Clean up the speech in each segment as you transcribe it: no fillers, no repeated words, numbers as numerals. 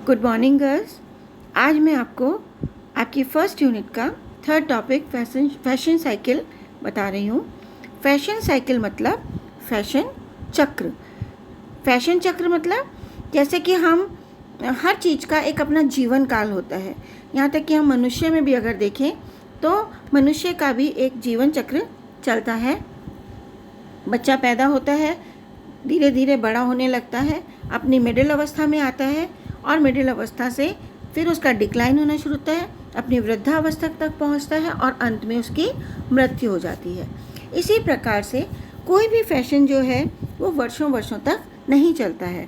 Good morning girls. आज मैं आपको आपकी फर्स्ट यूनिट का थर्ड टॉपिक फैशन साइकिल बता रही हूँ। फैशन साइकिल मतलब फैशन चक्र। फैशन चक्र मतलब जैसे कि हम हर चीज़ का एक अपना जीवन काल होता है, यहाँ तक कि हम मनुष्य में भी अगर देखें तो मनुष्य का भी एक जीवन चक्र चलता है। बच्चा पैदा होता है, धीरे धीरे बड़ा होने लगता है, अपनी मिडिल अवस्था में आता है और मिडिल अवस्था से फिर उसका डिक्लाइन होना शुरू होता है, अपनी वृद्धावस्था तक पहुंचता है और अंत में उसकी मृत्यु हो जाती है। इसी प्रकार से कोई भी फैशन जो है वो वर्षों वर्षों तक नहीं चलता है।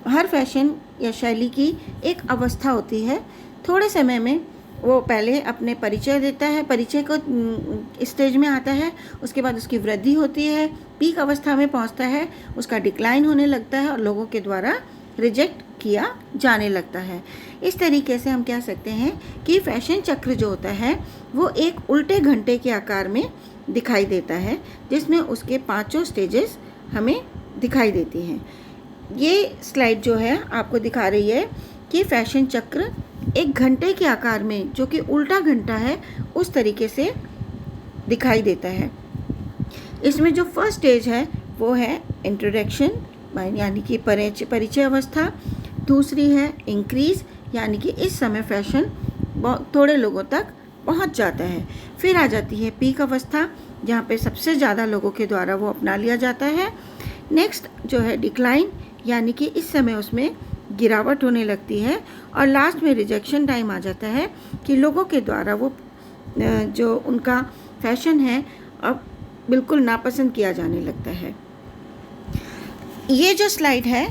हर फैशन या शैली की एक अवस्था होती है। थोड़े समय में वो पहले अपने परिचय देता है, परिचय को स्टेज में आता है, उसके बाद उसकी वृद्धि होती है, पीक अवस्था में पहुंचता है, उसका डिक्लाइन होने लगता है और लोगों के द्वारा रिजेक्ट किया जाने लगता है। इस तरीके से हम कह सकते हैं कि फैशन चक्र जो होता है वो एक उल्टे घंटे के आकार में दिखाई देता है, जिसमें उसके 5 स्टेजेस हमें दिखाई देती हैं। ये स्लाइड जो है आपको दिखा रही है कि फैशन चक्र एक घंटे के आकार में, जो कि उल्टा घंटा है, उस तरीके से दिखाई देता है। इसमें जो फर्स्ट स्टेज है वो है इंट्रोडक्शन, यानी कि परिचय अवस्था। दूसरी है इंक्रीज, यानी कि इस समय फैशन थोड़े लोगों तक पहुंच जाता है। फिर आ जाती है पीक अवस्था, जहाँ पे सबसे ज़्यादा लोगों के द्वारा वो अपना लिया जाता है। नेक्स्ट जो है डिक्लाइन, यानी कि इस समय उसमें गिरावट होने लगती है। और लास्ट में रिजेक्शन टाइम आ जाता है कि लोगों के द्वारा वो जो उनका फैशन है अब बिल्कुल नापसंद किया जाने लगता है। ये जो स्लाइड है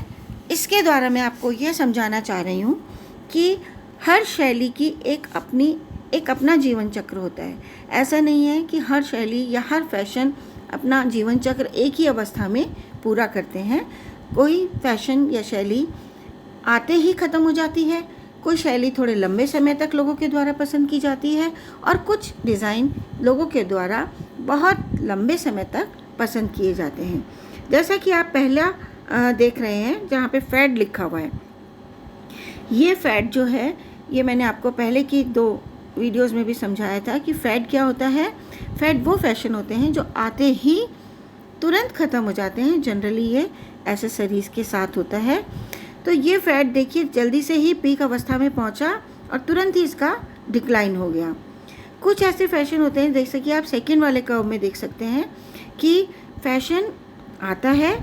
इसके द्वारा मैं आपको ये समझाना चाह रही हूँ कि हर शैली की एक अपना जीवन चक्र होता है। ऐसा नहीं है कि हर शैली या हर फैशन अपना जीवन चक्र एक ही अवस्था में पूरा करते हैं। कोई फैशन या शैली आते ही ख़त्म हो जाती है, कोई शैली थोड़े लंबे समय तक लोगों के द्वारा पसंद की जाती है और कुछ डिज़ाइन लोगों के द्वारा बहुत लंबे समय तक पसंद किए जाते हैं। जैसा कि आप पहला देख रहे हैं जहाँ पे फैड लिखा हुआ है। ये फैड जो है ये मैंने आपको पहले की 2 वीडियोस में भी समझाया था कि फैड क्या होता है। फैड वो फैशन होते हैं जो आते ही तुरंत ख़त्म हो जाते हैं। जनरली ये एक्सेसरीज़ के साथ होता है। तो ये फैड देखिए जल्दी से ही पीक अवस्था में पहुंचा और तुरंत ही इसका डिक्लाइन हो गया। कुछ ऐसे फैशन होते हैं, जैसे कि आप सेकंड वाले कर्व में देख सकते हैं कि फैशन आता है,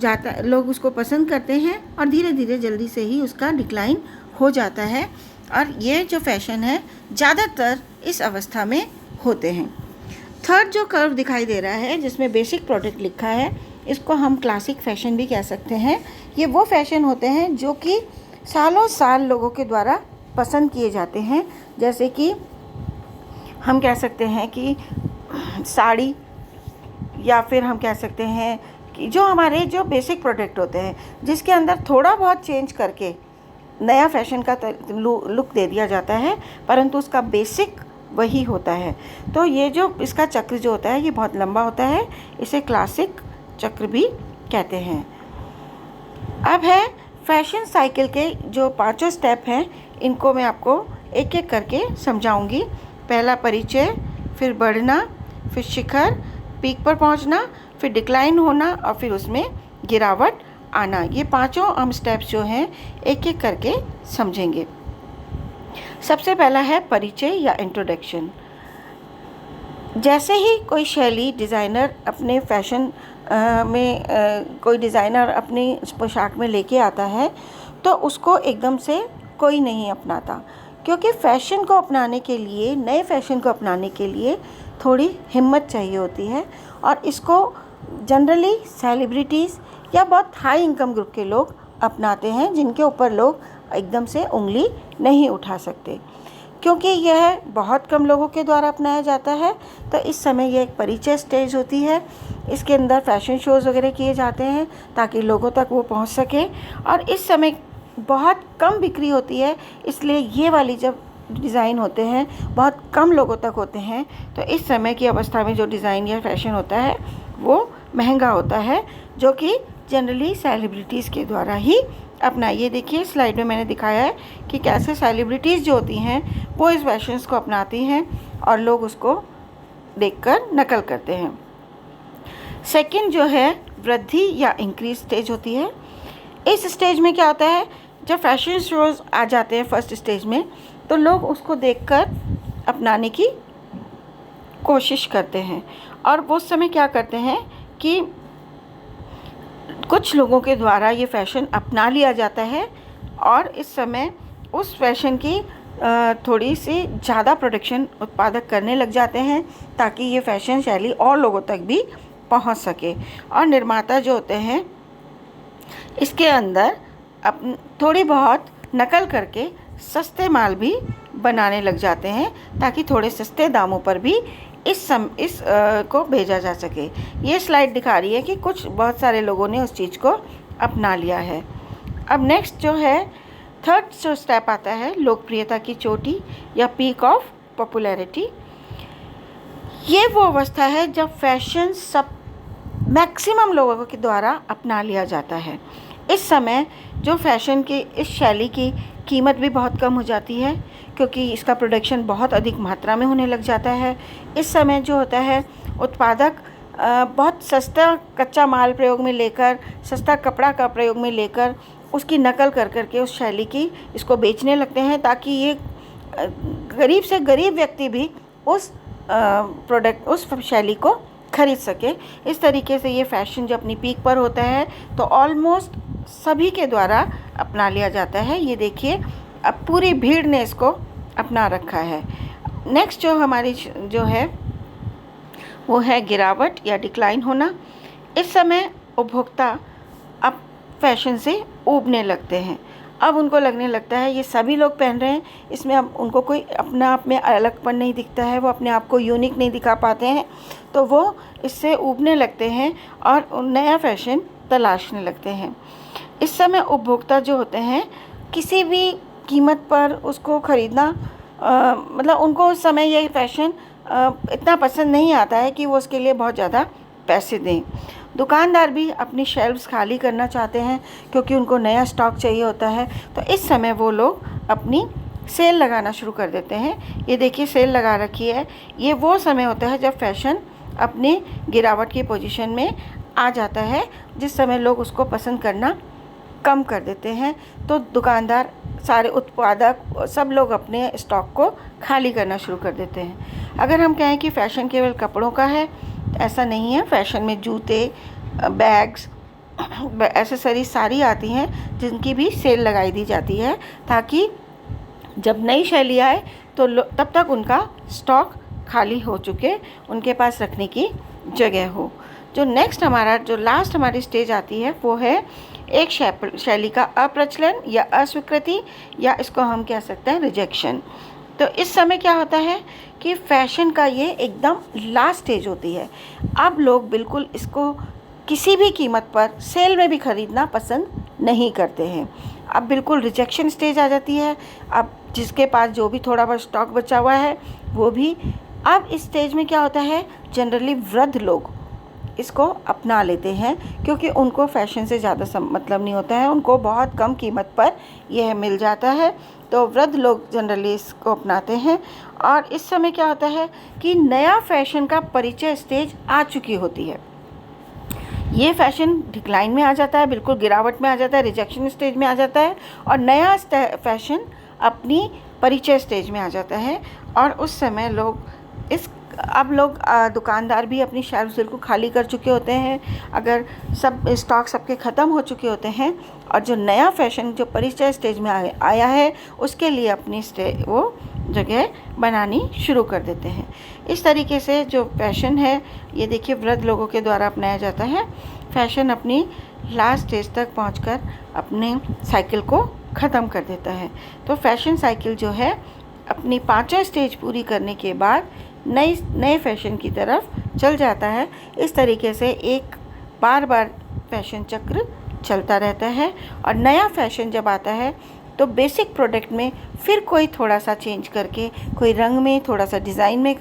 जाता, लोग उसको पसंद करते हैं और धीरे धीरे जल्दी से ही उसका डिक्लाइन हो जाता है। और ये जो फैशन है ज़्यादातर इस अवस्था में होते हैं। थर्ड जो कर्व दिखाई दे रहा है जिसमें बेसिक प्रोडक्ट लिखा है, इसको हम क्लासिक फैशन भी कह सकते हैं। ये वो फैशन होते हैं जो कि सालों साल लोगों के द्वारा पसंद किए जाते हैं। जैसे कि हम कह सकते हैं कि साड़ी, या फिर हम कह सकते हैं कि जो हमारे जो बेसिक प्रोडक्ट होते हैं जिसके अंदर थोड़ा बहुत चेंज करके नया फैशन का लुक दे दिया जाता है, परंतु उसका बेसिक वही होता है। तो ये जो इसका चक्र जो होता है ये बहुत लंबा होता है, इसे क्लासिक चक्र भी कहते हैं। अब है फैशन साइकिल के जो 5 स्टेप हैं, इनको मैं आपको एक एक करके समझाऊंगी। पहला परिचय, फिर बढ़ना, फिर शिखर, पीक पर पहुंचना, फिर डिक्लाइन होना और फिर उसमें गिरावट आना। ये 5 हम स्टेप्स जो हैं एक एक करके समझेंगे। सबसे पहला है परिचय या इंट्रोडक्शन। जैसे ही कोई शैली डिज़ाइनर अपने फैशन में कोई डिज़ाइनर अपनी पोशाक में लेके आता है तो उसको एकदम से कोई नहीं अपनाता, क्योंकि फ़ैशन को अपनाने के लिए, नए फ़ैशन को अपनाने के लिए थोड़ी हिम्मत चाहिए होती है। और इसको जनरली सेलिब्रिटीज़ या बहुत हाई इनकम ग्रुप के लोग अपनाते हैं, जिनके ऊपर लोग एकदम से उंगली नहीं उठा सकते, क्योंकि यह बहुत कम लोगों के द्वारा अपनाया जाता है। तो इस समय यह एक परिचय स्टेज होती है। इसके अंदर फैशन शोज़ वगैरह किए जाते हैं ताकि लोगों तक वो पहुंच सके। और इस समय बहुत कम बिक्री होती है, इसलिए ये वाली जब डिज़ाइन होते हैं बहुत कम लोगों तक होते हैं, तो इस समय की अवस्था में जो डिज़ाइन या फैशन होता है वो महंगा होता है, जो कि जनरली सेलिब्रिटीज़ के द्वारा ही अपना। ये देखिए स्लाइड में मैंने दिखाया है कि कैसे सेलिब्रिटीज़ जो होती हैं वो इस फैशंस को अपनाती हैं और लोग उसको देखकर नकल करते हैं। सेकंड जो है वृद्धि या इंक्रीज स्टेज होती है। इस स्टेज में क्या होता है, जब फैशन शोज़ आ जाते हैं फर्स्ट स्टेज में, तो लोग उसको देखकर अपनाने की कोशिश करते हैं और वो उस समय क्या करते हैं कि कुछ लोगों के द्वारा ये फ़ैशन अपना लिया जाता है और इस समय उस फैशन की थोड़ी सी ज़्यादा प्रोडक्शन उत्पादक करने लग जाते हैं ताकि ये फैशन शैली और लोगों तक भी पहुंच सके। और निर्माता जो होते हैं इसके अंदर थोड़ी बहुत नकल करके सस्ते माल भी बनाने लग जाते हैं ताकि थोड़े सस्ते दामों पर भी इस को भेजा जा सके। ये स्लाइड दिखा रही है कि बहुत सारे लोगों ने उस चीज़ को अपना लिया है। अब नेक्स्ट जो है थर्ड जो स्टेप आता है लोकप्रियता की चोटी या पीक ऑफ पॉपुलैरिटी। ये वो अवस्था है जब फैशन सब मैक्सिमम लोगों के द्वारा अपना लिया जाता है। इस समय जो फैशन की इस शैली की कीमत भी बहुत कम हो जाती है क्योंकि इसका प्रोडक्शन बहुत अधिक मात्रा में होने लग जाता है। इस समय जो होता है उत्पादक बहुत सस्ता कच्चा माल प्रयोग में लेकर, सस्ता कपड़ा का प्रयोग में लेकर उसकी नकल कर करके उस शैली की इसको बेचने लगते हैं ताकि ये गरीब से गरीब व्यक्ति भी उस शैली को खरीद सके। इस तरीके से ये फैशन जो अपनी पीक पर होता है तो ऑलमोस्ट सभी के द्वारा अपना लिया जाता है। ये देखिए अब पूरी भीड़ ने इसको अपना रखा है। नेक्स्ट जो हमारी जो है वो है गिरावट या डिक्लाइन होना। इस समय उपभोक्ता अब फैशन से ऊबने लगते हैं। अब उनको लगने लगता है ये सभी लोग पहन रहे हैं, इसमें अब उनको कोई अपने आप में अलगपन नहीं दिखता है, वो अपने आप को यूनिक नहीं दिखा पाते हैं, तो वो इससे ऊबने लगते हैं और नया फैशन तलाशने लगते हैं। इस समय उपभोक्ता जो होते हैं किसी भी कीमत पर उसको ख़रीदना मतलब उनको उस समय ये फैशन इतना पसंद नहीं आता है कि वो उसके लिए बहुत ज़्यादा पैसे दें। दुकानदार भी अपनी शेल्फ्स खाली करना चाहते हैं क्योंकि उनको नया स्टॉक चाहिए होता है, तो इस समय वो लोग अपनी सेल लगाना शुरू कर देते हैं। ये देखिए सेल लगा रखी है। ये वो समय होता है जब फैशन अपनी गिरावट की पोजीशन में आ जाता है, जिस समय लोग उसको पसंद करना कम कर देते हैं, तो दुकानदार सारे उत्पादक सब लोग अपने स्टॉक को खाली करना शुरू कर देते हैं। अगर हम कहें कि फ़ैशन केवल कपड़ों का है, ऐसा नहीं है। फैशन में जूते, बैग्स, एसेसरीज सारी आती हैं जिनकी भी सेल लगाई दी जाती है ताकि जब नई शैली आए तो तब तक उनका स्टॉक खाली हो चुके, उनके पास रखने की जगह हो। जो नेक्स्ट हमारा जो लास्ट हमारी स्टेज आती है वो है एक शैली का अप्रचलन या अस्वीकृति, या इसको हम कह सकते हैं रिजेक्शन। तो इस समय क्या होता है कि फ़ैशन का ये एकदम लास्ट स्टेज होती है। अब लोग बिल्कुल इसको किसी भी कीमत पर सेल में भी ख़रीदना पसंद नहीं करते हैं। अब बिल्कुल रिजेक्शन स्टेज आ जाती है। अब जिसके पास जो भी थोड़ा बहुत स्टॉक बचा हुआ है वो भी, अब इस स्टेज में क्या होता है जनरली वृद्ध लोग इसको अपना लेते हैं क्योंकि उनको फ़ैशन से ज़्यादा मतलब नहीं होता है, उनको बहुत कम कीमत पर यह मिल जाता है, तो वृद्ध लोग जनरली इसको अपनाते हैं। और इस समय क्या होता है कि नया फ़ैशन का परिचय स्टेज आ चुकी होती है। ये फ़ैशन डिक्लाइन में आ जाता है, बिल्कुल गिरावट में आ जाता है, रिजेक्शन स्टेज में आ जाता है, और नया फ़ैशन अपनी परिचय स्टेज में आ जाता है। और उस समय लोग अब लोग दुकानदार भी अपनी शेल्फ्स बिल्कुल खाली कर चुके होते हैं, अगर सब स्टॉक सबके ख़त्म हो चुके होते हैं, और जो नया फ़ैशन जो परिचय स्टेज में आया है उसके लिए अपनी वो जगह बनानी शुरू कर देते हैं। इस तरीके से जो फ़ैशन है ये देखिए वृद्ध लोगों के द्वारा अपनाया जाता है। फ़ैशन अपनी लास्ट स्टेज तक पहुंचकर अपने साइकिल को ख़त्म कर देता है। तो फ़ैशन साइकिल जो है अपनी 5 स्टेज पूरी करने के बाद नए फ़ैशन की तरफ चल जाता है। इस तरीके से एक बार फ़ैशन चक्र चलता रहता है, और नया फ़ैशन जब आता है तो बेसिक प्रोडक्ट में फिर कोई थोड़ा सा चेंज करके, कोई रंग में, थोड़ा सा डिज़ाइन में,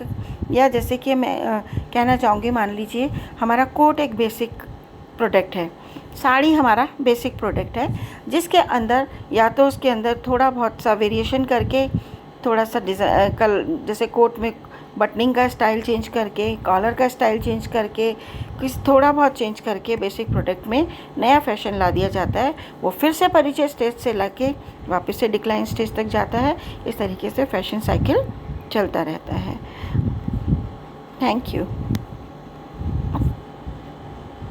या जैसे कि मैं कहना चाहूँगी मान लीजिए हमारा कोट एक बेसिक प्रोडक्ट है, साड़ी हमारा बेसिक प्रोडक्ट है, जिसके अंदर या तो उसके अंदर थोड़ा बहुत सा वेरिएशन करके, थोड़ा सा जैसे कोट में बटनिंग का स्टाइल चेंज करके, कॉलर का स्टाइल चेंज करके, कुछ थोड़ा बहुत चेंज करके बेसिक प्रोडक्ट में नया फैशन ला दिया जाता है। वो फिर से परिचय स्टेज से लाके वापस से डिक्लाइन स्टेज तक जाता है। इस तरीके से फैशन साइकिल चलता रहता है। Thank you.